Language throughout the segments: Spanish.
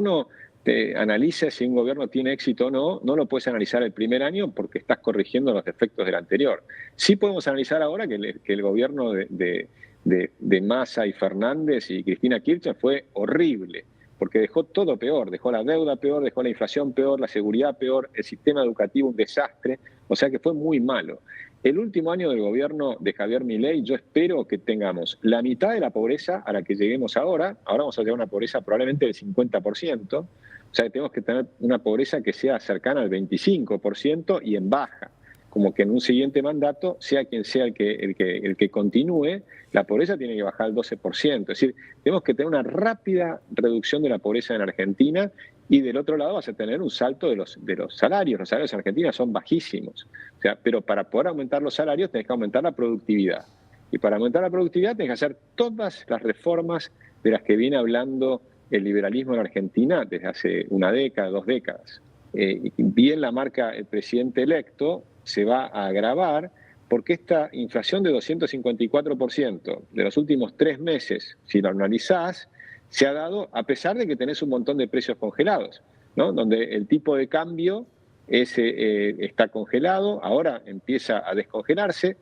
uno te analiza si un gobierno tiene éxito o no, no lo puedes analizar el primer año porque estás corrigiendo los defectos del anterior. Sí podemos analizar ahora que el gobierno de Massa y Fernández y Cristina Kirchner fue horrible, porque dejó todo peor, dejó la deuda peor, dejó la inflación peor, la seguridad peor, el sistema educativo un desastre, o sea que fue muy malo. El último año del gobierno de Javier Milei, yo espero que tengamos la mitad de la pobreza a la que lleguemos ahora vamos a llegar a una pobreza probablemente del 50%, o sea que tenemos que tener una pobreza que sea cercana al 25% y en baja, como que en un siguiente mandato, sea quien sea el que continúe, la pobreza tiene que bajar al 12%. Es decir, tenemos que tener una rápida reducción de la pobreza en Argentina y del otro lado vas a tener un salto de los salarios. Los salarios en Argentina son bajísimos. O sea, pero para poder aumentar los salarios tenés que aumentar la productividad. Y para aumentar la productividad tenés que hacer todas las reformas de las que viene hablando el liberalismo en Argentina desde hace una década, 2 décadas. Bien la marca el presidente electo, se va a agravar porque esta inflación de 254% de los últimos 3 meses, si lo analizás, se ha dado a pesar de que tenés un montón de precios congelados, ¿no? Donde el tipo de cambio está congelado, ahora empieza a descongelarse.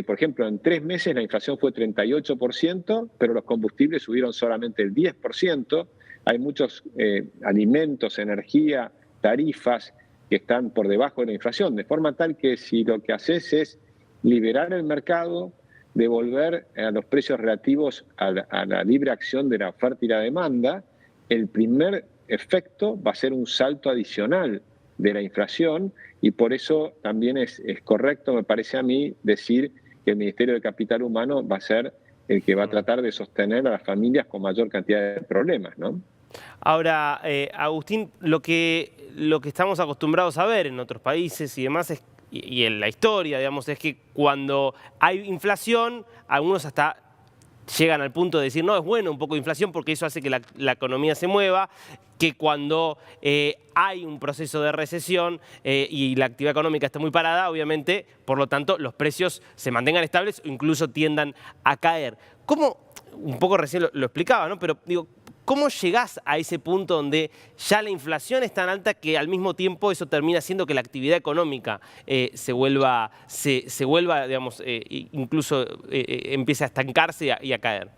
Por ejemplo, en 3 meses la inflación fue 38%, pero los combustibles subieron solamente el 10%. Hay muchos alimentos, energía, tarifas que están por debajo de la inflación, de forma tal que si lo que haces es liberar el mercado, devolver a los precios relativos a la libre acción de la oferta y la demanda, el primer efecto va a ser un salto adicional de la inflación y por eso también es correcto, me parece a mí, decir que el Ministerio de Capital Humano va a ser el que va a tratar de sostener a las familias con mayor cantidad de problemas, ¿no? Ahora, Agustín, lo que estamos acostumbrados a ver en otros países y demás y en la historia, digamos, es que cuando hay inflación, algunos hasta llegan al punto de decir, no, es bueno un poco de inflación porque eso hace que la economía se mueva, que cuando hay un proceso de recesión y la actividad económica está muy parada, obviamente, por lo tanto, los precios se mantengan estables o incluso tiendan a caer. ¿Cómo, un poco recién lo explicaba, ¿no? Pero digo, ¿cómo llegás a ese punto donde ya la inflación es tan alta que al mismo tiempo eso termina haciendo que la actividad económica se vuelva, digamos, incluso empiece a estancarse y a caer?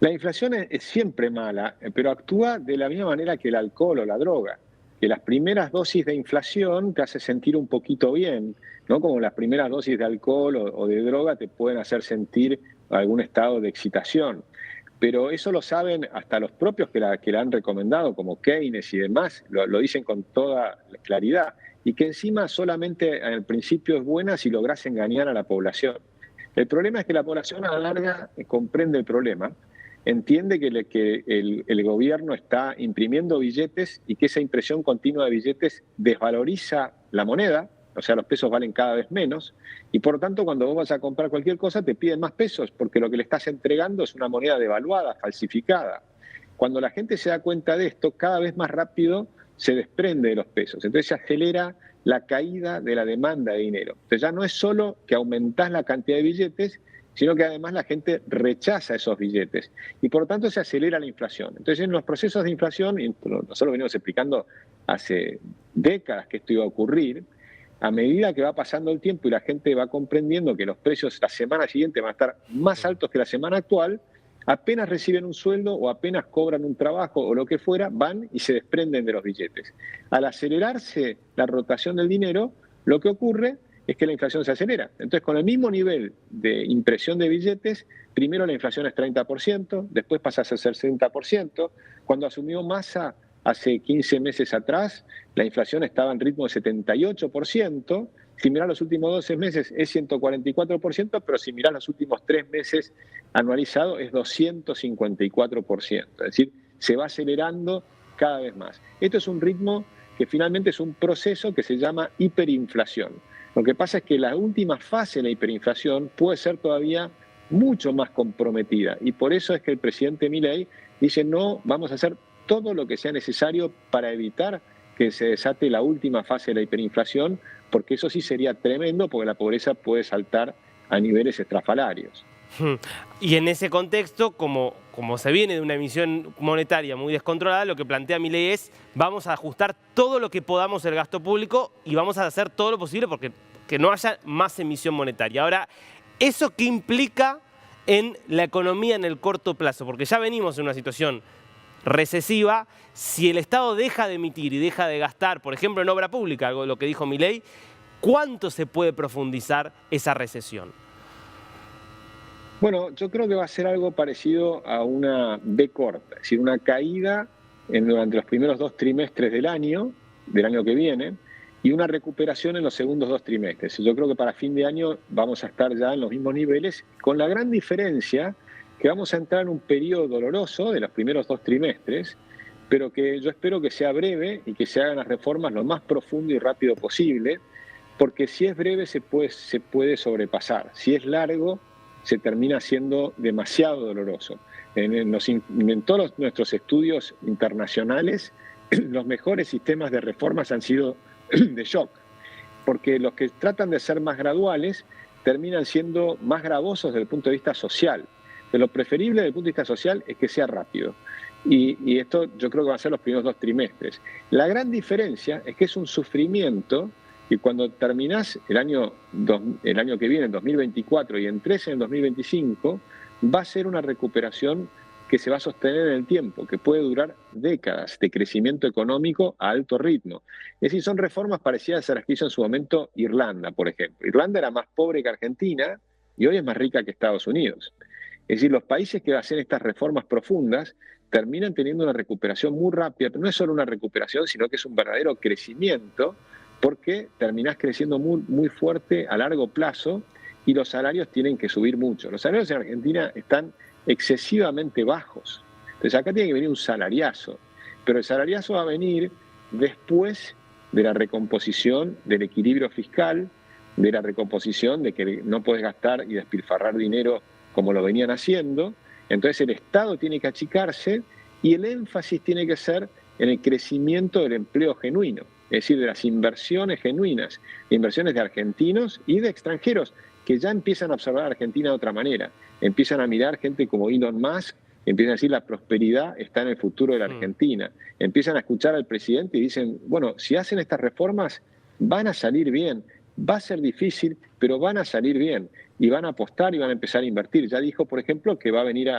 La inflación es siempre mala, pero actúa de la misma manera que el alcohol o la droga, que las primeras dosis de inflación te hace sentir un poquito bien, ¿no? Como las primeras dosis de alcohol o de droga te pueden hacer sentir algún estado de excitación. Pero eso lo saben hasta los propios que la han recomendado, como Keynes y demás, lo dicen con toda claridad. Y que encima solamente al principio es buena si lográs engañar a la población. El problema es que la población a la larga comprende el problema, entiende que el gobierno está imprimiendo billetes y que esa impresión continua de billetes desvaloriza la moneda, o sea, los pesos valen cada vez menos, y por lo tanto cuando vos vas a comprar cualquier cosa te piden más pesos, porque lo que le estás entregando es una moneda devaluada, falsificada. Cuando la gente se da cuenta de esto, cada vez más rápido se desprende de los pesos, entonces se acelera la caída de la demanda de dinero. Entonces ya no es solo que aumentás la cantidad de billetes, sino que además la gente rechaza esos billetes y por lo tanto se acelera la inflación. Entonces en los procesos de inflación, y nosotros venimos explicando hace décadas que esto iba a ocurrir, a medida que va pasando el tiempo y la gente va comprendiendo que los precios la semana siguiente van a estar más altos que la semana actual, apenas reciben un sueldo o apenas cobran un trabajo o lo que fuera, van y se desprenden de los billetes. Al acelerarse la rotación del dinero, lo que ocurre es que la inflación se acelera. Entonces, con el mismo nivel de impresión de billetes, primero la inflación es 30%, después pasa a ser 60%. Cuando asumió Massa hace 15 meses atrás, la inflación estaba en ritmo de 78%. Si mirás los últimos 12 meses es 144%, pero si mirás los últimos 3 meses anualizado es 254%. Es decir, se va acelerando cada vez más. Esto es un ritmo que finalmente es un proceso que se llama hiperinflación. Lo que pasa es que la última fase de la hiperinflación puede ser todavía mucho más comprometida y por eso es que el presidente Milei dice no, vamos a hacer todo lo que sea necesario para evitar que se desate la última fase de la hiperinflación, porque eso sí sería tremendo porque la pobreza puede saltar a niveles estrafalarios. Y en ese contexto, como se viene de una emisión monetaria muy descontrolada, lo que plantea Milei es: vamos a ajustar todo lo que podamos el gasto público y vamos a hacer todo lo posible porque que no haya más emisión monetaria. Ahora, ¿eso qué implica en la economía en el corto plazo? Porque ya venimos en una situación recesiva. Si el Estado deja de emitir y deja de gastar, por ejemplo, en obra pública, algo de lo que dijo Milei, ¿cuánto se puede profundizar esa recesión? Bueno, yo creo que va a ser algo parecido a una V corta, es decir, una caída durante los primeros 2 trimestres del año que viene, y una recuperación en los segundos 2 trimestres. Yo creo que para fin de año vamos a estar ya en los mismos niveles, con la gran diferencia que vamos a entrar en un periodo doloroso de los primeros 2 trimestres, pero que yo espero que sea breve y que se hagan las reformas lo más profundo y rápido posible, porque si es breve se puede sobrepasar, si es largo se termina siendo demasiado doloroso. En todos nuestros estudios internacionales, los mejores sistemas de reformas han sido de shock, porque los que tratan de ser más graduales terminan siendo más gravosos desde el punto de vista social. Pero lo preferible desde el punto de vista social es que sea rápido. Y esto yo creo que van a ser los primeros 2 trimestres. La gran diferencia es que es un sufrimiento y cuando terminás el año que viene, en 2024, y entres en el 2025, va a ser una recuperación que se va a sostener en el tiempo, que puede durar décadas de crecimiento económico a alto ritmo. Es decir, son reformas parecidas a las que hizo en su momento Irlanda, por ejemplo. Irlanda era más pobre que Argentina y hoy es más rica que Estados Unidos. Es decir, los países que hacen estas reformas profundas terminan teniendo una recuperación muy rápida, pero no es solo una recuperación, sino que es un verdadero crecimiento, porque terminás creciendo muy, muy fuerte a largo plazo y los salarios tienen que subir mucho. Los salarios en Argentina están excesivamente bajos. Entonces acá tiene que venir un salariazo, pero el salariazo va a venir después de la recomposición del equilibrio fiscal, de la recomposición de que no puedes gastar y despilfarrar dinero como lo venían haciendo. Entonces el Estado tiene que achicarse y el énfasis tiene que ser en el crecimiento del empleo genuino, es decir, de las inversiones genuinas, inversiones de argentinos y de extranjeros, que ya empiezan a observar a Argentina de otra manera. Empiezan a mirar gente como Elon Musk, empiezan a decir la prosperidad está en el futuro de la Argentina. Empiezan a escuchar al presidente y dicen, bueno, si hacen estas reformas van a salir bien, va a ser difícil, pero van a salir bien y van a apostar y van a empezar a invertir. Ya dijo, por ejemplo, que va a venir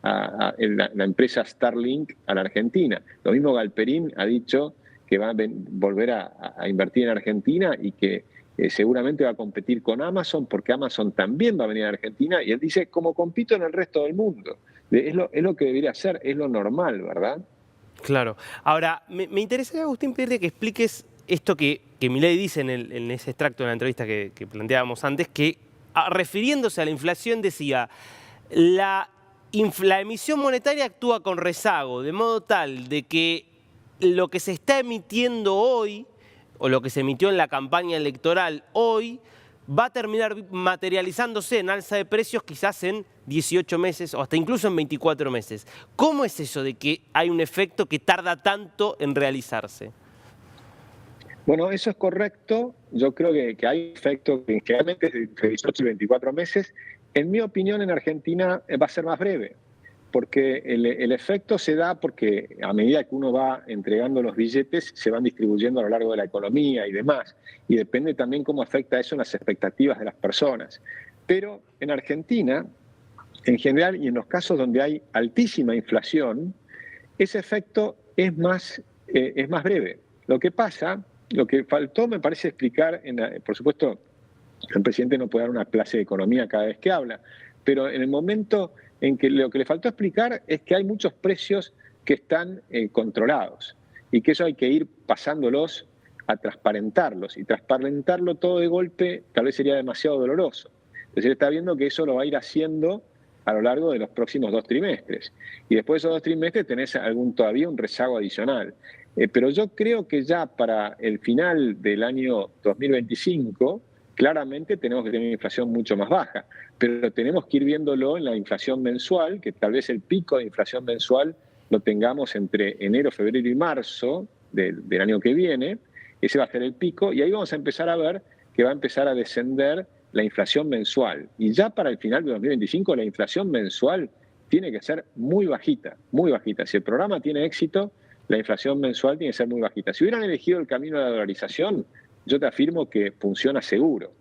la empresa Starlink a la Argentina. Lo mismo Galperín ha dicho que va a volver a invertir en Argentina y que seguramente va a competir con Amazon, porque Amazon también va a venir a Argentina, y él dice, como compito en el resto del mundo. Es lo que debería ser, es lo normal, ¿verdad? Claro. Ahora, me interesaría, Agustín, pedirte que expliques esto que Milei dice en ese extracto de la entrevista que planteábamos antes, que refiriéndose a la inflación decía, la emisión monetaria actúa con rezago, de modo tal de que lo que se está emitiendo hoy, o lo que se emitió en la campaña electoral hoy, va a terminar materializándose en alza de precios quizás en 18 meses o hasta incluso en 24 meses. ¿Cómo es eso de que hay un efecto que tarda tanto en realizarse? Bueno, eso es correcto. Yo creo que hay efectos que generalmente es de entre 18 y 24 meses. En mi opinión, en Argentina va a ser más breve, porque el efecto se da porque a medida que uno va entregando los billetes, se van distribuyendo a lo largo de la economía y demás. Y depende también cómo afecta eso en las expectativas de las personas. Pero en Argentina, en general, y en los casos donde hay altísima inflación, ese efecto es más breve. Lo que faltó, me parece explicar, por supuesto, el presidente no puede dar una clase de economía cada vez que habla, pero en el momento en que lo que le faltó explicar es que hay muchos precios que están controlados y que eso hay que ir pasándolos a transparentarlos, y transparentarlo todo de golpe tal vez sería demasiado doloroso. Entonces él está viendo que eso lo va a ir haciendo a lo largo de los próximos 2 trimestres. Y después de esos 2 trimestres tenés todavía un rezago adicional. Pero yo creo que ya para el final del año 2025, claramente tenemos que tener una inflación mucho más baja, pero tenemos que ir viéndolo en la inflación mensual, que tal vez el pico de inflación mensual lo tengamos entre enero, febrero y marzo del año que viene. Ese va a ser el pico, y ahí vamos a empezar a ver que va a empezar a descender la inflación mensual. Y ya para el final de 2025 la inflación mensual tiene que ser muy bajita, muy bajita. Si el programa tiene éxito, la inflación mensual tiene que ser muy bajita. Si hubieran elegido el camino de la dolarización, yo te afirmo que funciona seguro.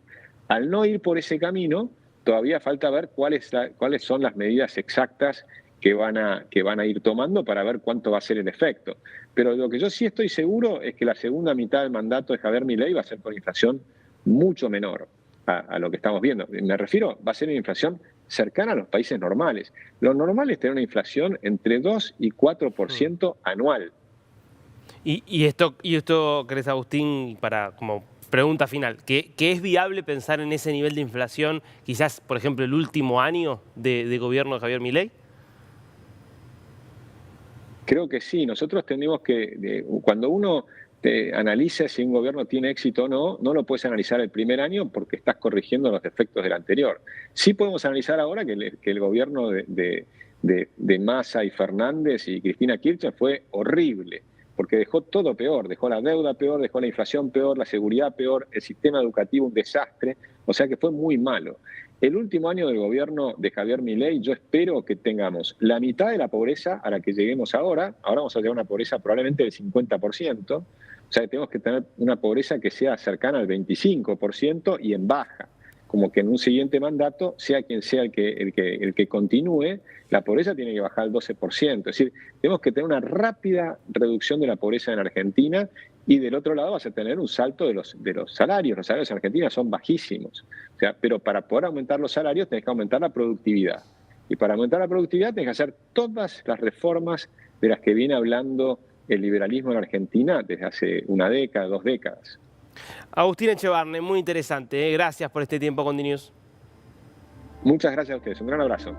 Al no ir por ese camino, todavía falta ver cuáles son las medidas exactas que van a ir tomando para ver cuánto va a ser el efecto. Pero lo que yo sí estoy seguro es que la segunda mitad del mandato de Javier Milei va a ser con inflación mucho menor a lo que estamos viendo. Me refiero, va a ser una inflación cercana a los países normales. Lo normal es tener una inflación entre 2 y 4% anual. Y esto, ¿crees, Agustín, para como pregunta final, que es viable pensar en ese nivel de inflación, quizás, por ejemplo, el último año de gobierno de Javier Milei? Creo que sí. Nosotros tenemos que, cuando uno analiza si un gobierno tiene éxito o no, no lo puedes analizar el primer año porque estás corrigiendo los defectos del anterior. Sí podemos analizar ahora que el gobierno de Massa y Fernández y Cristina Kirchner fue horrible, porque dejó todo peor, dejó la deuda peor, dejó la inflación peor, la seguridad peor, el sistema educativo un desastre, o sea que fue muy malo. El último año del gobierno de Javier Milei, yo espero que tengamos la mitad de la pobreza a la que lleguemos ahora. Ahora vamos a llegar a una pobreza probablemente del 50%. O sea que tenemos que tener una pobreza que sea cercana al 25% y en baja. Como que en un siguiente mandato, sea quien sea el que continúe, la pobreza tiene que bajar al 12%. Es decir, tenemos que tener una rápida reducción de la pobreza en Argentina y del otro lado vas a tener un salto de los salarios. Los salarios en Argentina son bajísimos. O sea, pero para poder aumentar los salarios tenés que aumentar la productividad. Y para aumentar la productividad tenés que hacer todas las reformas de las que viene hablando el liberalismo en Argentina desde hace una década, 2 décadas. Agustín Echevarne, muy interesante. Gracias por este tiempo con DNews. Muchas gracias a ustedes. Un gran abrazo.